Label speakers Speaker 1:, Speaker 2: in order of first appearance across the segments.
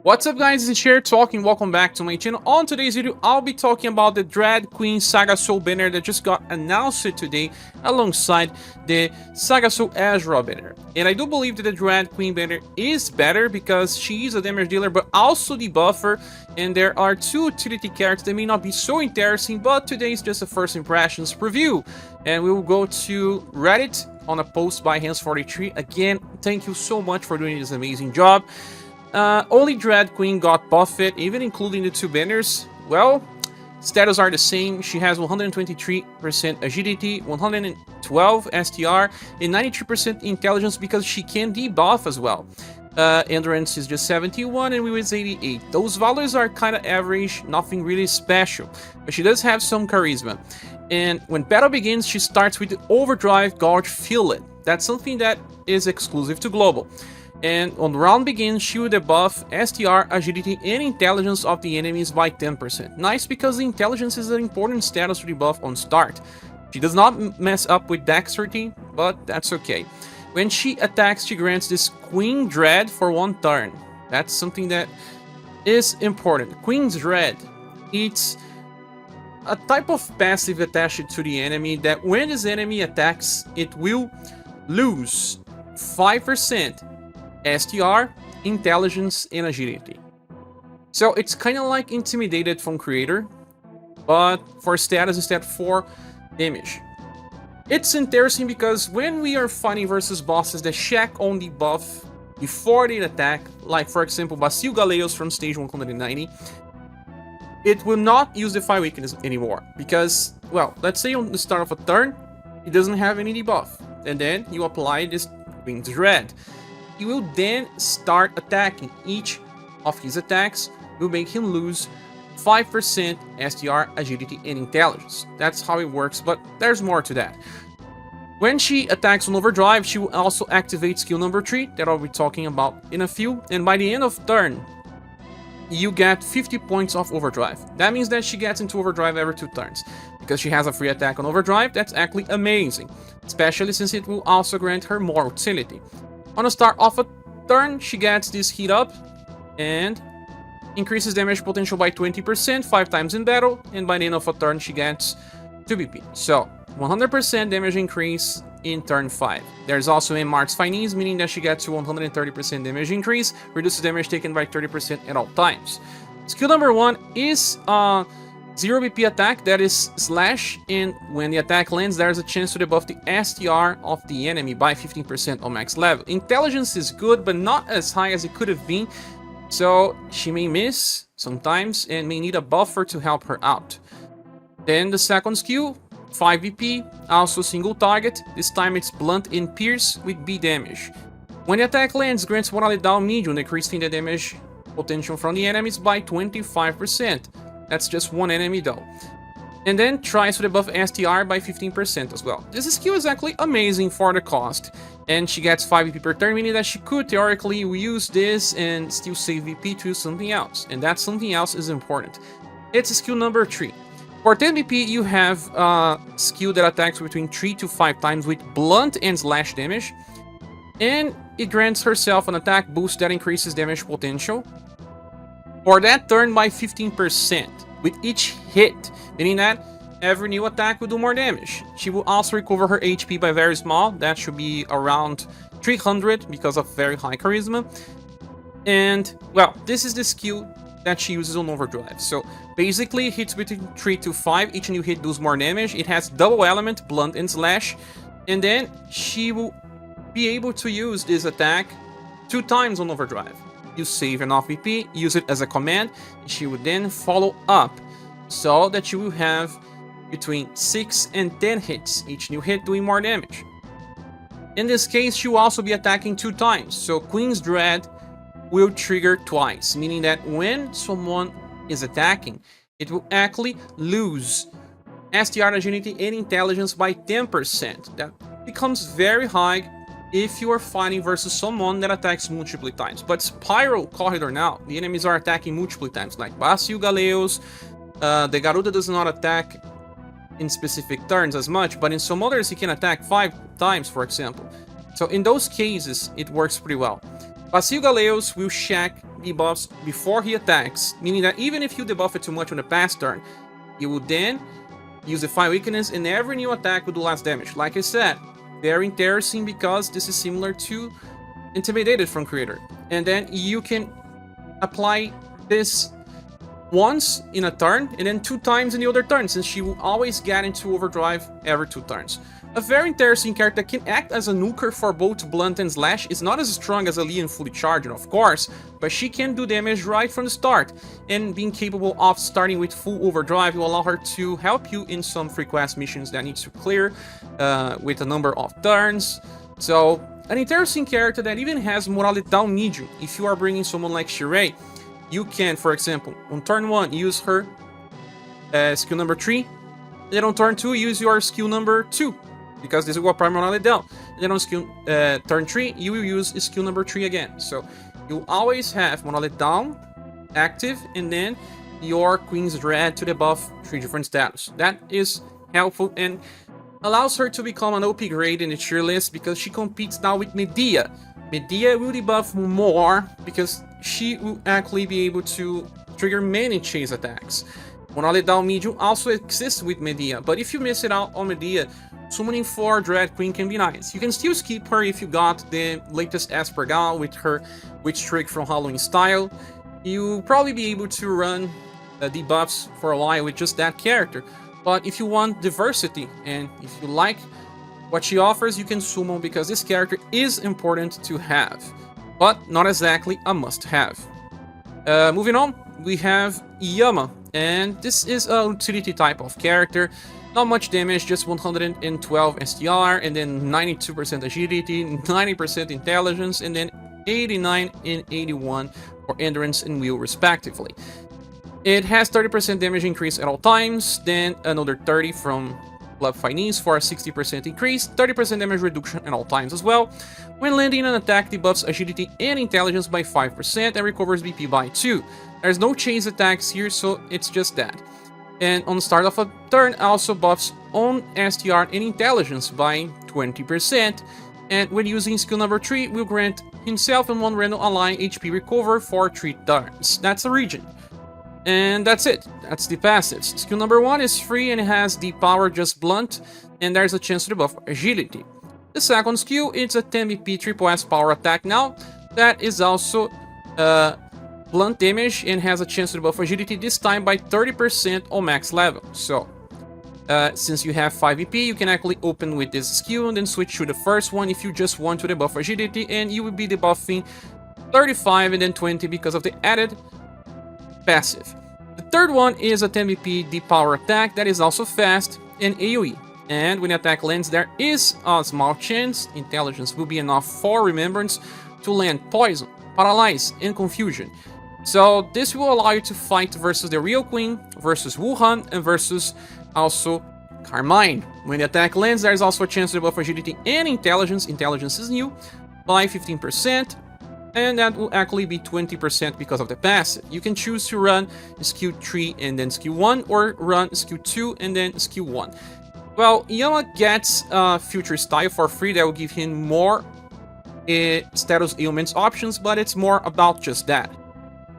Speaker 1: What's up guys, it's Cher talking, welcome back to my channel. On today's video, I'll be talking about the Dread Queen SaGa Soul banner that just got announced today alongside the SaGa Soul Azure banner. And I do believe that the Dread Queen banner is better because she is a damage dealer but also debuffer, and there are two utility characters that may not be so interesting, but today is just a first impressions preview. And we will go to Reddit on a post by Hands43. Again, thank you so much for doing this amazing job. Only Dread Queen got buffed, even including the two banners. Well, status are the same. She has 123% agility, 112 STR, and 93% intelligence because she can debuff as well. Endurance is just 71 and will is 88. Those values are kind of average, nothing really special, but she does have some charisma. And when battle begins, she starts with the Overdrive Gouge Fillet. That's something that is exclusive to Global. And on the round begins, she will debuff STR, agility, and intelligence of the enemies by 10%. Nice because the intelligence is an important status to debuff on start. She does not mess up with dexterity, but that's okay. When she attacks, she grants this Queen Dread for 1 turn. That's something that is important. Queen's Dread, it's a type of passive attached to the enemy that when this enemy attacks, it will lose 5% STR, intelligence, and agility. So it's kind of like Intimidated from Creator, but for status instead for damage. It's interesting because when we are fighting versus bosses that check on the buff before they attack, like for example Basil Galeos from stage 190, it will not use the 5 weakness anymore because, well, let's say on the start of a turn, it doesn't have any debuff, and then you apply this Queen's Dread. He will then start attacking. Each of his attacks will make him lose 5% STR, agility, and intelligence. That's how it works, but there's more to that. When she attacks on Overdrive, she will also activate skill number 3, that I'll be talking about in a few, and by the end of turn, you get 50 points of Overdrive. That means that she gets into Overdrive every 2 turns. Because she has a free attack on Overdrive, that's actually amazing, especially since it will also grant her more utility. On the start of a turn, she gets this heat up and increases damage potential by 20%, 5 times in battle, and by the end of a turn she gets 2 BP. So 100% damage increase in turn 5. There's also a Mart's Finesse, meaning that she gets to 130% damage increase, reduces damage taken by 30% at all times. Skill number 1 is 0 BP attack, that is slash, and when the attack lands, there's a chance to debuff the STR of the enemy by 15% on max level. Intelligence is good, but not as high as it could have been, so she may miss sometimes and may need a buffer to help her out. Then the second skill, 5 BP, also single target, this time it's blunt and pierce with B damage. When the attack lands, grants morale down medium, decreasing the damage potential from the enemies by 25%. That's just one enemy though. And then tries to debuff STR by 15% as well. This skill is actually amazing for the cost. And she gets 5 VP per turn, meaning that she could theoretically use this and still save VP to something else. And that something else is important. It's skill number 3. For 10 VP, you have a skill that attacks between 3 to 5 times with blunt and slash damage. And it grants herself an attack boost that increases damage potential for that turn by 15% with each hit, meaning that every new attack will do more damage. She will also recover her HP by very small, that should be around 300 because of very high charisma. And, well, this is the skill that she uses on Overdrive. So, basically, hits between 3 to 5, each new hit does more damage. It has double element, blunt and slash, and then she will be able to use this attack 2 times on Overdrive. You save enough VP, use it as a command, and she would then follow up so that you will have between 6 and 10 hits, each new hit doing more damage. In this case, she will also be attacking 2 times, so Queen's Dread will trigger twice, meaning that when someone is attacking, it will actually lose STR, agility, and intelligence by 10%. That becomes very high if you are fighting versus someone that attacks multiple times. But Spiral Corridor now, the enemies are attacking multiple times, like Basil Galeos. The Garuda does not attack in specific turns as much, but in some others he can attack 5 times, for example. So in those cases, it works pretty well. Basil Galeos will check debuffs before he attacks, meaning that even if you debuff it too much on the past turn, you will then use the 5 weakness and every new attack will do less damage. Like I said, very interesting because this is similar to Intimidated from Creator. And then you can apply this once in a turn and then 2 times in the other turn, since she will always get into overdrive every 2 turns. A very interesting character that can act as a nuker for both Blunt and Slash. Is not as strong as a Leon fully charged, of course, but she can do damage right from the start, and being capable of starting with full overdrive will allow her to help you in some free quest missions that needs to clear with a number of turns. So, an interesting character that even has morale down medium. If you are bringing someone like Shirei, you can, for example, on turn 1, use her skill number 3, then on turn 2, use your skill number 2. Because this will apply morale down. And then on skill turn 3, you will use skill number 3 again. So you always have morale down active, and then your Queen's Dread to debuff 3 different status. That is helpful and allows her to become an OP grade in the tier list because she competes now with Medea. Medea will debuff more because she will actually be able to trigger many chase attacks. Morale down medium also exists with Medea, but if you miss it out on Medea, summoning 4 Dread Queen can be nice. You can still skip her if you got the latest ScherBR with her Witch Trick from Halloween Style. You'll probably be able to run debuffs for a while with just that character. But if you want diversity and if you like what she offers, you can summon because this character is important to have, but not exactly a must-have. Moving on, we have Yama, and this is a utility type of character. Not much damage, just 112 STR, and then 92% agility, 90% intelligence, and then 89 and 81 for endurance and will respectively. It has 30% damage increase at all times, then another 30 from Club Finesse for a 60% increase, 30% damage reduction at all times as well. When landing an attack, debuffs agility and intelligence by 5% and recovers BP by 2. There's no chase attacks here, so it's just that. And on the start of a turn, also buffs on STR and intelligence by 20. And when using skill number 3, will grant himself and one random ally HP recover for 3 turns. That's a region. And that's it. That's the passives. Skill number 1 is free and it has the power just blunt, and there's a chance to debuff agility. The second skill, it's a 10 BP triple S power attack now. That is also blunt damage and has a chance to debuff agility, this time by 30% on max level. So, since you have 5 EP, you can actually open with this skill and then switch to the first one if you just want to debuff agility, and you will be debuffing 35 and then 20 because of the added passive. The third one is a 10 BP deep power attack that is also fast and AoE. And when the attack lands, there is a small chance intelligence will be enough for remembrance to land poison, paralyze, and confusion. So this will allow you to fight versus the real queen, versus Wuhan, and versus also Carmine. When the attack lands, there is also a chance to debuff agility and intelligence. Intelligence is new by 15, and that will actually be 20% because of the passive. You can choose to run skill 3 and then skill 1, or run skill 2 and then skill 1. Well, Yama gets Future Style for free. That will give him more status ailments options, but it's more about just that.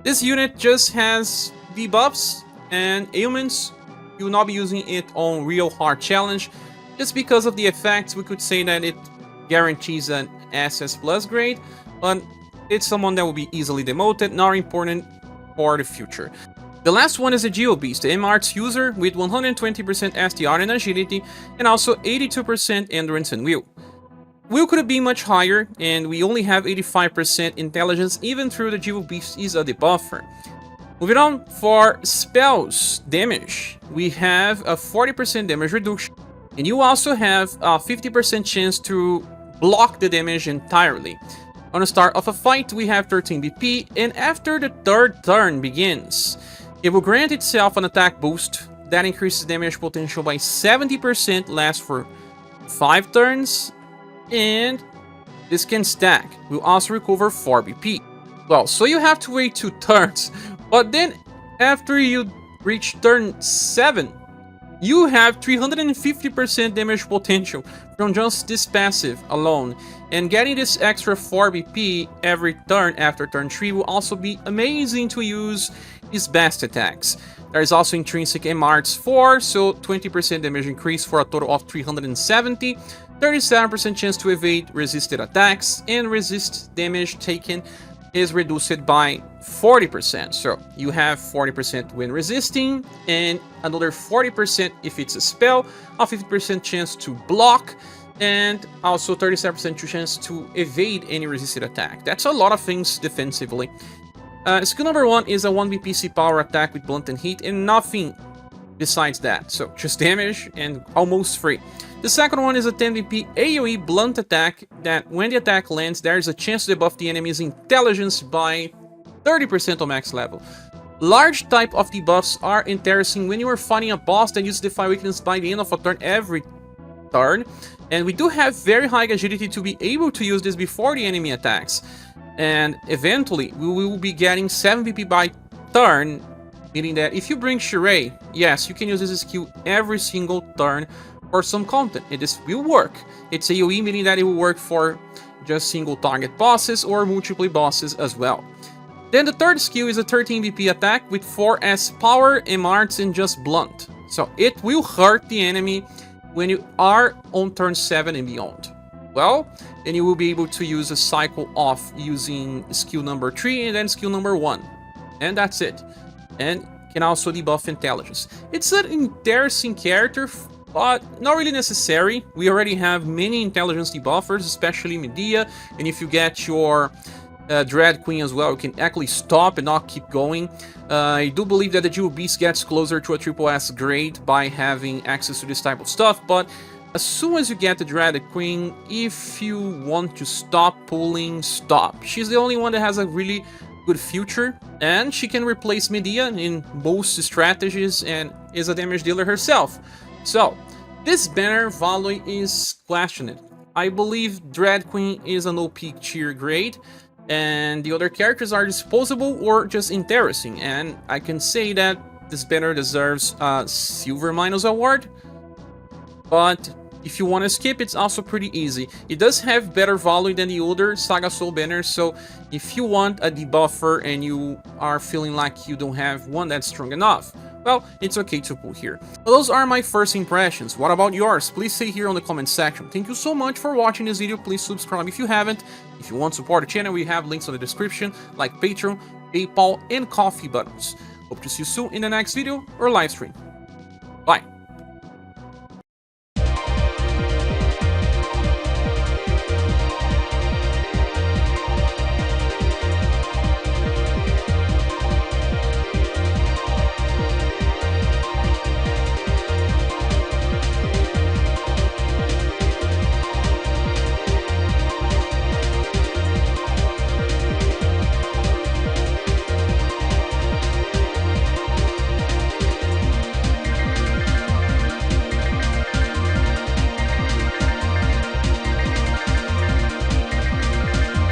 Speaker 1: This unit just has debuffs and ailments. You will not be using it on real hard challenge. Just because of the effects, we could say that it guarantees an SS plus grade, but it's someone that will be easily demoted, not important for the future. The last one is a Geobeast, the M-Arts user with 120% STR and agility, and also 82% endurance and will. Will could be much higher, and we only have 85% intelligence, even though the Geobeast is a debuffer. Moving on, for spells damage, we have a 40% damage reduction, and you also have a 50% chance to block the damage entirely. On the start of a fight, we have 13 BP, and after the third turn begins, it will grant itself an attack boost that increases damage potential by 70%, lasts for 5 turns, and this can stack. We'll also recover 4 BP. Well, so you have to wait 2 turns, but then after you reach turn 7, you have 350% damage potential from just this passive alone, and getting this extra 4 BP every turn after turn 3 will also be amazing to use his best attacks. There is also intrinsic MRs 4, so 20% damage increase for a total of 370, 37% chance to evade resisted attacks, and resist damage taken is reduced by 40%. So you have 40% when resisting, and another 40% if it's a spell, a 50% chance to block, and also 37% chance to evade any resisted attack. That's a lot of things defensively. Skill number 1 is a 1 BPC power attack with blunt and heat, and nothing besides that. So just damage and almost free. The second one is a 10 BP AoE blunt attack that when the attack lands, there is a chance to debuff the enemy's intelligence by 30% on max level. Large type of debuffs are interesting when you are fighting a boss that uses Defy Weakness by the end of a turn every turn, and we do have very high agility to be able to use this before the enemy attacks. And eventually, we will be getting 7 BP by turn, meaning that if you bring Shirei, yes, you can use this skill every single turn for some content, and this will work. It's AoE, meaning that it will work for just single target bosses or multiple bosses as well. Then the third skill is a 13 BP attack with 4S power, MRs, and just blunt. So it will hurt the enemy when you are on turn 7 and beyond. Well, then you will be able to use a cycle off using skill number 3 and then skill number 1. And that's it. And can also debuff intelligence. It's an interesting character, but not really necessary. We already have many intelligence debuffers, especially Medea, and if you get your Dread Queen as well, you can actually stop and not keep going. I do believe that the Geobeast gets closer to a triple S grade by having access to this type of stuff, but as soon as you get the Dread Queen, if you want to stop pulling, stop. She's the only one that has a really good future, and she can replace Medea in most strategies and is a damage dealer herself. So, this banner value is questioned. I believe Dread Queen is an OP tier grade, and the other characters are disposable or just interesting, and I can say that this banner deserves a Silver Minus award, but if you want to skip, it's also pretty easy. It does have better value than the other SaGa Soul banners, so if you want a debuffer and you are feeling like you don't have one that's strong enough, well, it's okay to pull here. Well, those are my first impressions. What about yours? Please say here on the comment section. Thank you so much for watching this video. Please subscribe if you haven't. If you want to support the channel, we have links in the description, like Patreon, PayPal, and Coffee buttons. Hope to see you soon in the next video or live stream.